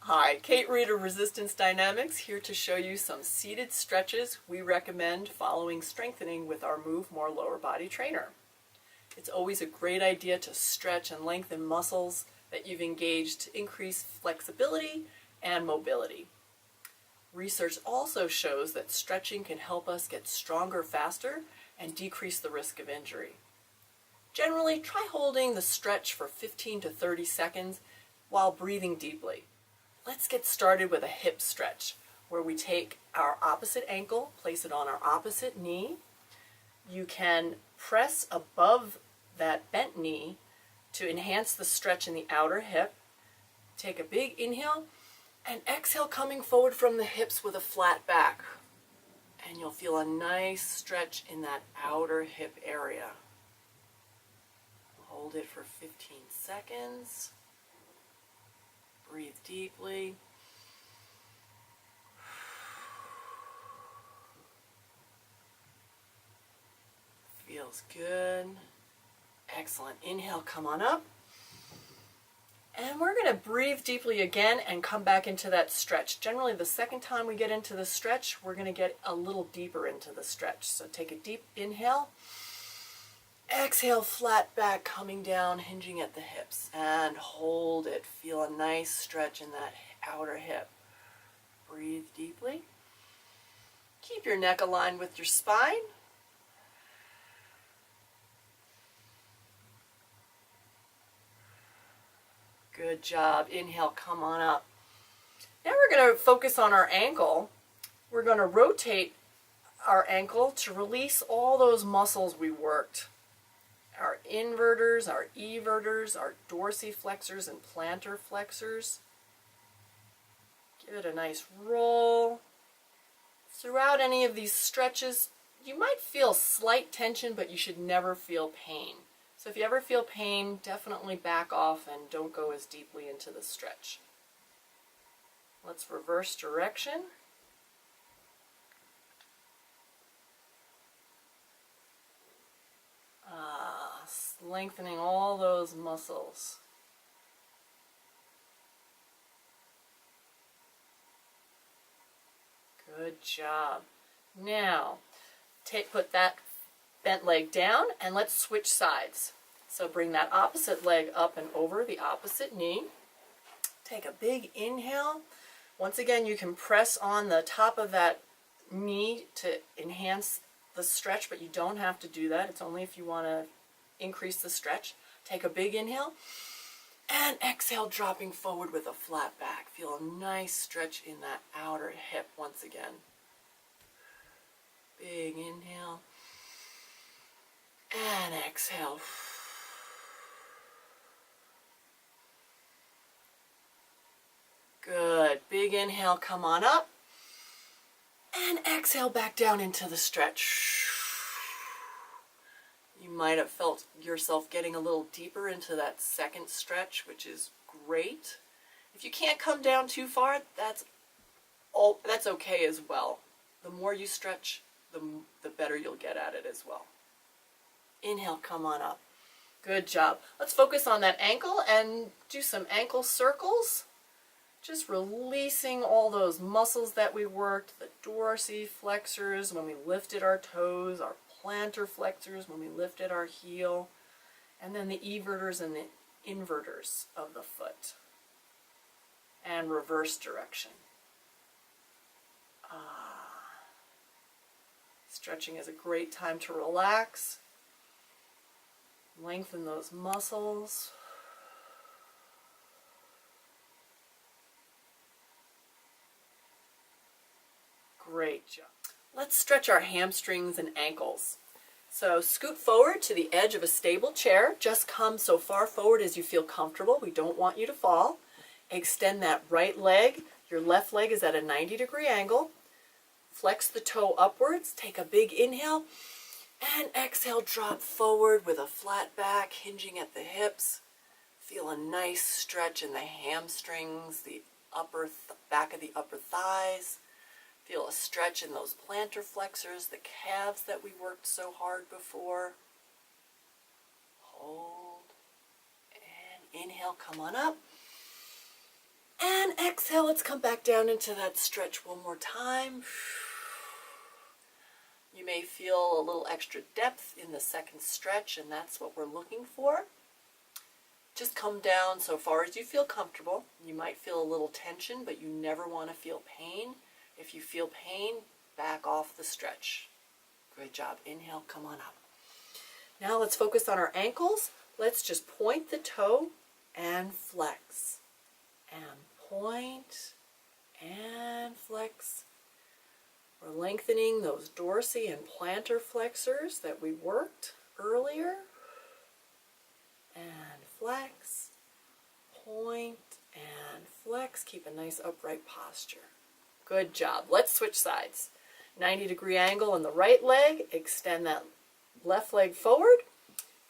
Hi, Cate Reade of Resistance Dynamics here to show you some seated stretches we recommend following strengthening with our MoveMor lower body trainer. It's always a great idea to stretch and lengthen muscles that you've engaged to increase flexibility and mobility. Research also shows that stretching can help us get stronger faster and decrease the risk of injury. Generally, try holding the stretch for 15 to 30 seconds while breathing deeply. Let's get started with a hip stretch, where we take our opposite ankle, place it on our opposite knee. You can press above that bent knee to enhance the stretch in the outer hip. Take a big inhale and exhale, coming forward from the hips with a flat back. And you'll feel a nice stretch in that outer hip area. Hold it for 15 seconds. Breathe deeply. Feels good. Excellent. Inhale, come on up. And we're going to breathe deeply again and come back into that stretch. Generally, the second time we get into the stretch, we're going to get a little deeper into the stretch. So take a deep inhale. Exhale, flat back, coming down, hinging at the hips. And hold it. Feel a nice stretch in that outer hip. Breathe deeply. Keep your neck aligned with your spine. Good job. Inhale, come on up. Now we're going to focus on our ankle. We're going to rotate our ankle to release all those muscles we worked. Our inverters, our everters, our dorsiflexors and plantar flexors. Give it a nice roll. Throughout any of these stretches, you might feel slight tension, but you should never feel pain. So if you ever feel pain, definitely back off and don't go as deeply into the stretch. Let's reverse direction. Lengthening all those muscles. Good job. Now, put that bent leg down and let's switch sides. So bring that opposite leg up and over the opposite knee. Take a big inhale. Once again, you can press on the top of that knee to enhance the stretch, but you don't have to do that. It's only if you want to increase the stretch. Take a big inhale and exhale, dropping forward with a flat back. Feel a nice stretch in that outer hip once again. Big inhale and exhale. Good. Big inhale, come on up. And exhale back down into the stretch. You might have felt yourself getting a little deeper into that second stretch, which is great. If you can't come down too far, that's okay as well. The more you stretch, the better you'll get at it as well. Inhale, come on up. Good job. Let's focus on that ankle and do some ankle circles. Just releasing all those muscles that we worked, the dorsiflexors when we lifted our toes, our plantar flexors when we lifted our heel, and then the everters and the inverters of the foot. And reverse direction. Stretching is a great time to relax. Lengthen those muscles. Great job. Let's stretch our hamstrings and ankles. So scoot forward to the edge of a stable chair. Just come so far forward as you feel comfortable. We don't want you to fall. Extend that right leg. Your left leg is at a 90-degree angle. Flex the toe upwards. Take a big inhale. And exhale, drop forward with a flat back, hinging at the hips. Feel a nice stretch in the hamstrings, the back of the upper thighs. Feel a stretch in those plantar flexors, the calves that we worked so hard before. Hold. And inhale, come on up. And exhale, let's come back down into that stretch one more time. You may feel a little extra depth in the second stretch, and that's what we're looking for. Just come down so far as you feel comfortable. You might feel a little tension, but you never want to feel pain. If you feel pain, back off the stretch. Good job. Inhale, come on up. Now let's focus on our ankles. Let's just point the toe and flex. And point and flex. We're lengthening those dorsal and plantar flexors that we worked earlier. And flex, point, and flex. Keep a nice upright posture. Good job. Let's switch sides. 90-degree angle on the right leg. Extend that left leg forward.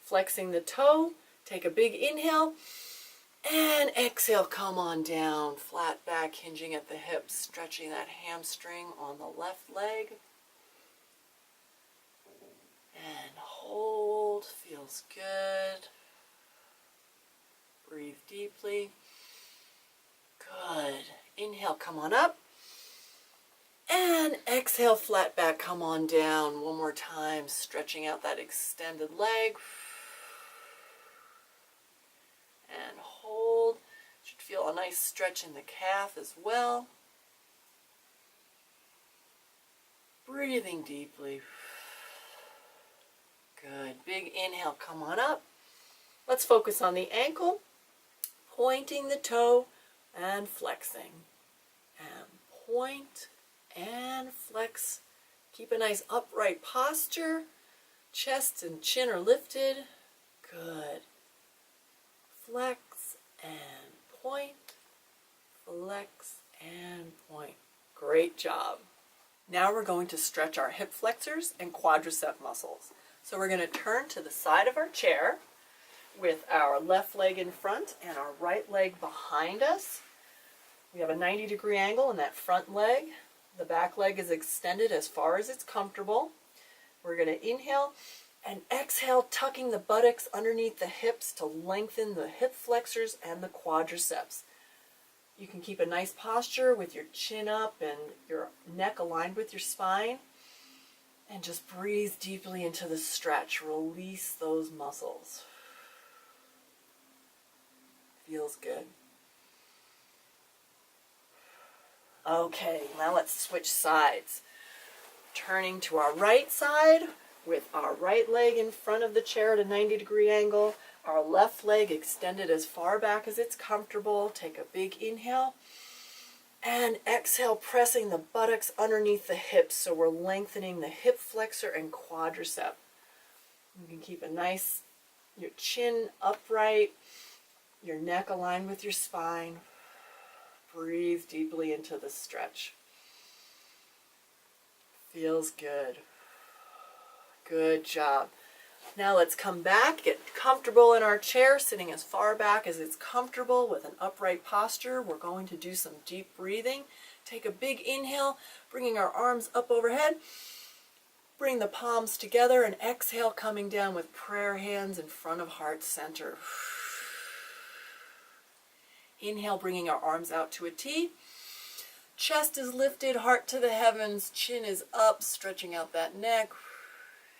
Flexing the toe. Take a big inhale. And exhale, come on down. Flat back, hinging at the hips. Stretching that hamstring on the left leg. And hold. Feels good. Breathe deeply. Good. Inhale, come on up. And exhale, flat back, come on down. One more time, stretching out that extended leg. And hold. Should feel a nice stretch in the calf as well. Breathing deeply. Good. Big inhale, come on up. Let's focus on the ankle. Pointing the toe and flexing. And point and flex. Keep a nice upright posture. Chest and chin are lifted. Good. Flex and point. Flex and point. Great job. Now we're going to stretch our hip flexors and quadricep muscles. So we're going to turn to the side of our chair with our left leg in front and our right leg behind us. We have a 90-degree angle in that front leg. The back leg is extended as far as it's comfortable. We're going to inhale and exhale, tucking the buttocks underneath the hips to lengthen the hip flexors and the quadriceps. You can keep a nice posture with your chin up and your neck aligned with your spine. And just breathe deeply into the stretch. Release those muscles. Feels good. Okay, now let's switch sides. Turning to our right side with our right leg in front of the chair at a 90-degree angle. Our left leg extended as far back as it's comfortable. Take a big inhale. And exhale, pressing the buttocks underneath the hips. So we're lengthening the hip flexor and quadricep. You can keep your chin upright. Your neck aligned with your spine. Breathe deeply into the stretch. Feels good. Good job. Now let's come back, get comfortable in our chair, sitting as far back as it's comfortable with an upright posture. We're going to do some deep breathing. Take a big inhale, bringing our arms up overhead. Bring the palms together and exhale, coming down with prayer hands in front of heart center. Inhale, bringing our arms out to a T. Chest is lifted, heart to the heavens, chin is up, stretching out that neck.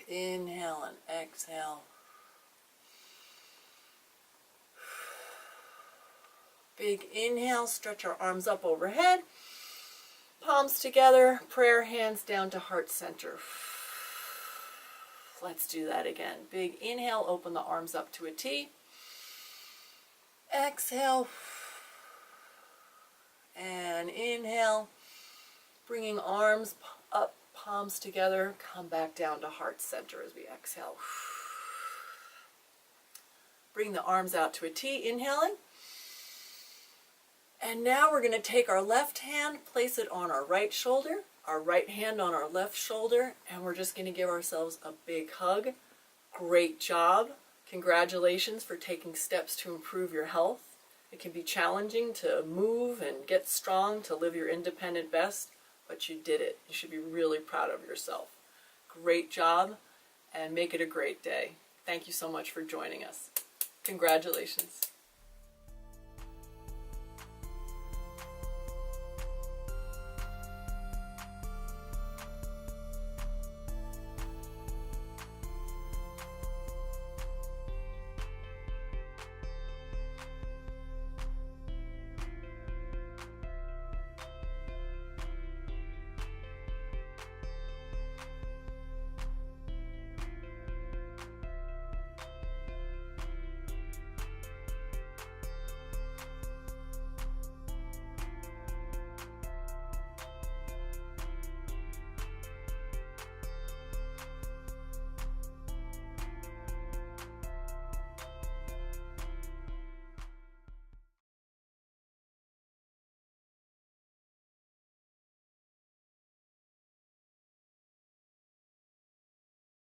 Inhale and exhale. Big inhale, stretch our arms up overhead. Palms together, prayer hands down to heart center. Let's do that again. Big inhale, open the arms up to a T. Exhale. And inhale, bringing arms up, palms together, come back down to heart center as we exhale. Bring the arms out to a T, inhaling. And now we're going to take our left hand, place it on our right shoulder, our right hand on our left shoulder, and we're just going to give ourselves a big hug. Great job. Congratulations for taking steps to improve your health. It can be challenging to move and get strong to live your independent best, but you did it. You should be really proud of yourself. Great job, and make it a great day. Thank you so much for joining us. Congratulations.